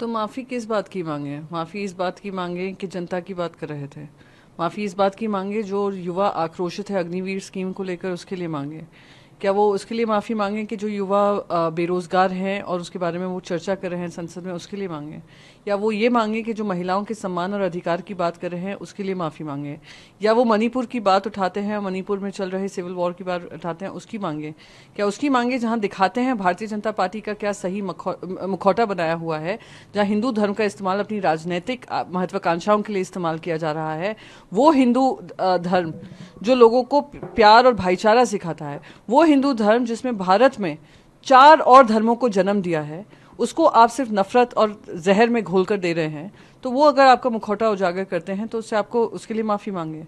तो माफ़ी किस बात की मांगे? माफ़ी इस बात की मांगे कि जनता की बात कर रहे थे। माफ़ी इस बात की मांगे जो युवा आक्रोशित है अग्निवीर स्कीम को लेकर, उसके लिए मांगे। क्या वो उसके लिए माफ़ी मांगे कि जो युवा बेरोज़गार हैं और उसके बारे में वो चर्चा कर रहे हैं संसद में, उसके लिए मांगे? या वो ये मांगे कि जो महिलाओं के सम्मान और अधिकार की बात कर रहे हैं उसके लिए माफ़ी मांगे? या वो मणिपुर की बात उठाते हैं, मणिपुर में चल रहे सिविल वॉर की बात उठाते हैं, उसकी मांगे? क्या उसकी मांगे जहां दिखाते हैं भारतीय जनता पार्टी का क्या सही मुखौटा बनाया हुआ है, जहां हिंदू धर्म का इस्तेमाल अपनी राजनीतिक महत्वाकांक्षाओं के लिए इस्तेमाल किया जा रहा है? वो हिंदू धर्म जो लोगों को प्यार और भाईचारा सिखाता है, वो हिंदू धर्म जिसमें भारत में 4 और धर्मों को जन्म दिया है, उसको आप सिर्फ नफरत और जहर में घोल कर दे रहे हैं। तो वो अगर आपका मुखौटा उजागर करते हैं तो उससे आपको उसके लिए माफ़ी मांगे।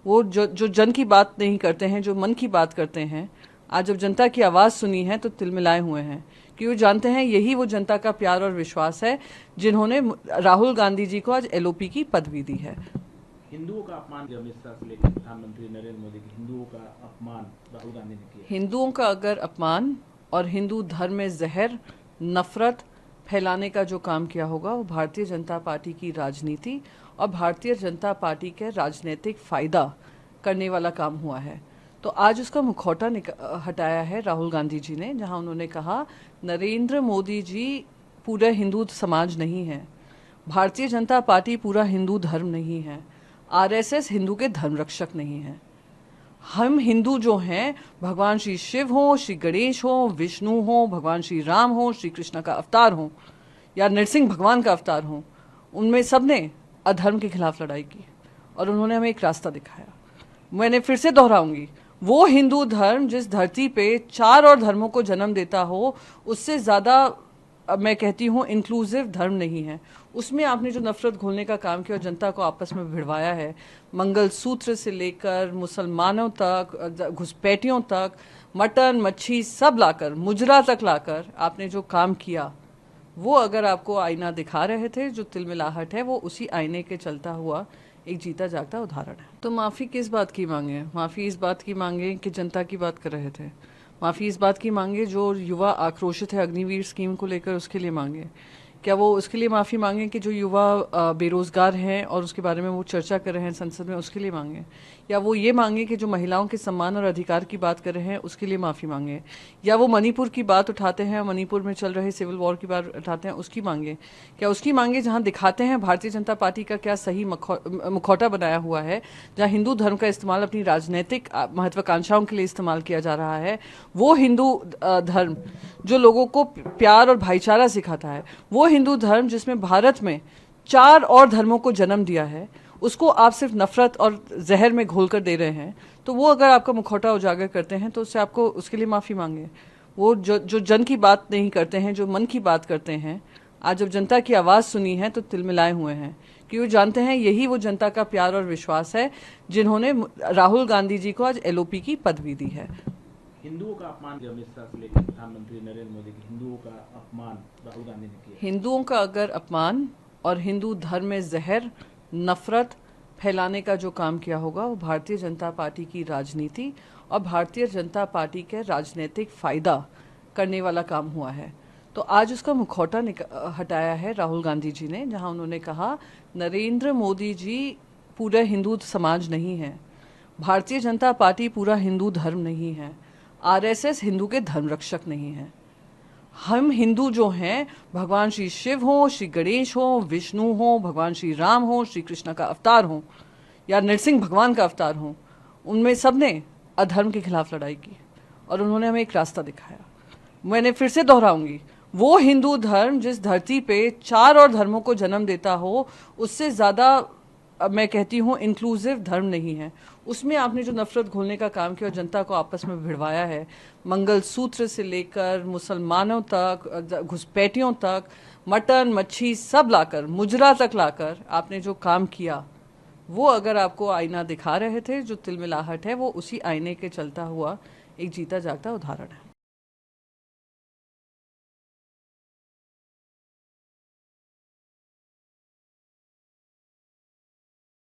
वो जो जन की बात नहीं करते हैं, जो मन की बात करते हैं, आज जब जनता की आवाज़ सुनी है तो तिलमिलाए हुए हैं, कि वो जानते हैं यही वो जनता का प्यार और विश्वास है जिन्होंने राहुल गांधी जी को आज एलओपी की पदवी दी है। हिंदुओं का अपमान, अमित शाह से लेकर प्रधानमंत्री नरेंद्र मोदी के हिंदुओं का अपमान राहुल गांधी ने किया। हिंदुओं का अगर अपमान और हिंदू धर्म में जहर, नफरत फैलाने का जो काम किया होगा, वो भारतीय जनता पार्टी की राजनीति और भारतीय जनता पार्टी के राजनीतिक फायदा करने वाला काम हुआ है। तो आज उसका मुखौटा हटाया है राहुल गांधी जी ने, जहां उन्होंने कहा नरेंद्र मोदी जी पूरा हिंदू समाज नहीं है, भारतीय जनता पार्टी पूरा हिंदू धर्म नहीं है, आरएसएस हिंदू के धर्म रक्षक नहीं है। हम हिंदू जो हैं, भगवान श्री शिव हो, श्री गणेश हो, विष्णु हो, भगवान श्री राम हो, श्री कृष्ण का अवतार हो, या नरसिंह भगवान का अवतार हो, उनमें सबने अधर्म के खिलाफ लड़ाई की और उन्होंने हमें एक रास्ता दिखाया। मैंने फिर से दोहराऊंगी, वो हिंदू धर्म जिस धरती पे 4 और धर्मों को जन्म देता हो, उससे ज़्यादा मैं कहती हूँ इंक्लूसिव धर्म नहीं है। उसमें आपने जो नफरत घोलने का काम किया और जनता को आपस में भिड़वाया है, मंगलसूत्र से लेकर मुसलमानों तक, घुसपैठियों तक, मटन मच्छी सब लाकर, मुजरा तक लाकर आपने जो काम किया, वो अगर आपको आईना दिखा रहे थे, जो तिलमिलाहट है वो उसी आईने के चलता हुआ एक जीता जागता उदाहरण है। तो माफ़ी किस बात की मांगे? माफ़ी इस बात की मांगे कि जनता की बात कर रहे थे। माफ़ी इस बात की मांगे जो युवा आक्रोशित है अग्निवीर स्कीम को लेकर, उसके लिए मांगे। क्या वो उसके लिए माफ़ी मांगे कि जो युवा बेरोज़गार हैं और उसके बारे में वो चर्चा कर रहे हैं संसद में, उसके लिए मांगे? या वो ये मांगे कि जो महिलाओं के सम्मान और अधिकार की बात कर रहे हैं उसके लिए माफ़ी मांगे? या वो मणिपुर की बात उठाते हैं, मणिपुर में चल रहे सिविल वॉर की बात उठाते हैं, उसकी मांगे? क्या उसकी मांगे जहां दिखाते हैं भारतीय जनता पार्टी का क्या सही मुखौटा बनाया हुआ है, जहां हिंदू धर्म का इस्तेमाल अपनी राजनीतिक महत्वाकांक्षाओं के लिए इस्तेमाल किया जा रहा है, वो हिंदू धर्म जो लोगों को प्यार और भाईचारा सिखाता है, वो हिंदू धर्म जिसमें भारत में 4 और धर्मों को जन्म दिया है, उसको आप सिर्फ नफरत और जहर में घोल कर दे रहे हैं। तो वो अगर आपका मुखौटा उजागर करते हैं तो उससे आपको उसके लिए माफ़ी मांगे। वो जो जन की बात नहीं करते हैं, जो मन की बात करते हैं, आज जब जनता की आवाज़ सुनी है तो तिलमिलाए हुए हैं, कि वो जानते हैं यही वो जनता का प्यार और विश्वास है जिन्होंने राहुल गांधी जी को आज एलओपी की पदवी दी है। हिंदुओं का अपमान, अमित शाह से लेकर प्रधानमंत्री नरेंद्र मोदी के हिंदुओं का अपमान राहुल गांधी ने किया। हिंदुओं का अगर अपमान और हिंदू धर्म में जहर, नफरत फैलाने का जो काम किया होगा, वो भारतीय जनता पार्टी की राजनीति और भारतीय जनता पार्टी के राजनीतिक फायदा करने वाला काम हुआ है। तो आज उसका मुखौटा हटाया है राहुल गांधी जी ने, जहां उन्होंने कहा नरेंद्र मोदी जी पूरा हिंदू समाज नहीं है, भारतीय जनता पार्टी पूरा हिंदू धर्म नहीं है, आरएसएस हिंदू के धर्म रक्षक नहीं है। हम हिंदू जो हैं, भगवान श्री शिव हो, श्री गणेश हो, विष्णु हो, भगवान श्री राम हो, श्री कृष्ण का अवतार हो, या नरसिंह भगवान का अवतार हो, उनमें सबने अधर्म के खिलाफ लड़ाई की और उन्होंने हमें एक रास्ता दिखाया। मैंने फिर से दोहराऊंगी, वो हिंदू धर्म जिस धरती पे 4 और धर्मों को जन्म देता हो, उससे ज़्यादा मैं कहती हूँ इंक्लूसिव धर्म नहीं है। उसमें आपने जो नफरत घोलने का काम किया और जनता को आपस में भिड़वाया है, मंगलसूत्र से लेकर मुसलमानों तक, घुसपैठियों तक, मटन मच्छी सब लाकर, मुजरा तक लाकर आपने जो काम किया, वो अगर आपको आईना दिखा रहे थे, जो तिलमिलाहट है वो उसी आईने के चलता हुआ एक जीता जागता उदाहरण है।